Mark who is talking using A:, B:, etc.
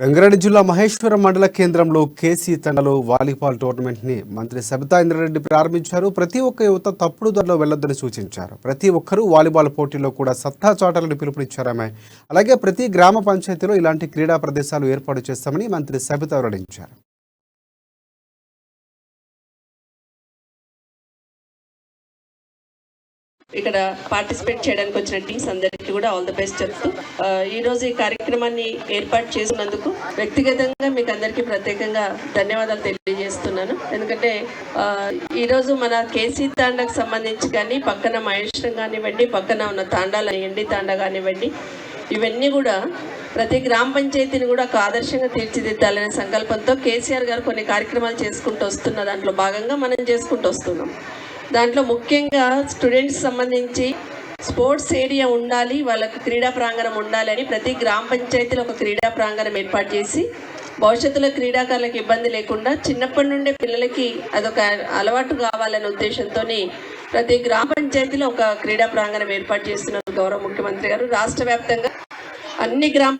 A: రంగారెడ్డి జిల్లా మహేశ్వరం మండల కేంద్రంలో కేసీ తండలో వాలీబాల్ టోర్నమెంట్ ని మంత్రి సబితా ఇంద్రారెడ్డి ప్రారంభించారు. ప్రతి ఒక్క యువత తప్పుడు దారిలో వెళ్లొద్దని సూచించారు. ప్రతి ఒక్కరూ వాలీబాల్ పోటీల్లో కూడా సత్తా చాటాలని పిలుపునిచ్చారు ఆమె. అలాగే ప్రతి గ్రామ పంచాయతీలో ఇలాంటి క్రీడా ప్రదేశాలు ఏర్పాటు చేస్తామని మంత్రి సబితా వెల్లడించారు.
B: ఇక్కడ పార్టిసిపేట్ చేయడానికి వచ్చిన టీమ్స్ అందరికీ కూడా ఆల్ ది బెస్ట్ చెప్తూ ఈరోజు ఈ కార్యక్రమాన్ని ఏర్పాటు చేసినందుకు వ్యక్తిగతంగా మీకు అందరికీ ప్రత్యేకంగా ధన్యవాదాలు తెలియజేస్తున్నాను. ఎందుకంటే ఈరోజు మన కేసీ తాండాకు సంబంధించి కానీ పక్కన మహేశ్వరం కానివ్వండి, పక్కన ఉన్న తాండాల ఎండి తాండా కానివ్వండి, ఇవన్నీ కూడా ప్రతి గ్రామ పంచాయతీని కూడా ఒక ఆదర్శంగా తీర్చిదిద్దాలనే సంకల్పంతో కేసీఆర్ గారు కొన్ని కార్యక్రమాలు చేసుకుంటూ వస్తున్న దాంట్లో భాగంగా మనం చేసుకుంటూ వస్తున్నాం. దాంట్లో ముఖ్యంగా స్టూడెంట్స్ సంబంధించి స్పోర్ట్స్ ఏరియా ఉండాలి, వాళ్ళకి క్రీడా ప్రాంగణం ఉండాలని ప్రతి గ్రామ పంచాయతీలో ఒక క్రీడా ప్రాంగణం ఏర్పాటు చేసి భవిష్యత్తులో క్రీడాకారులకు ఇబ్బంది లేకుండా చిన్నప్పటి నుండే పిల్లలకి అదొక అలవాటు కావాలనే ఉద్దేశంతో ప్రతి గ్రామ పంచాయతీలో ఒక క్రీడా ప్రాంగణం ఏర్పాటు చేస్తున్నారు గౌరవ ముఖ్యమంత్రి గారు. రాష్ట్ర వ్యాప్తంగా అన్ని గ్రామ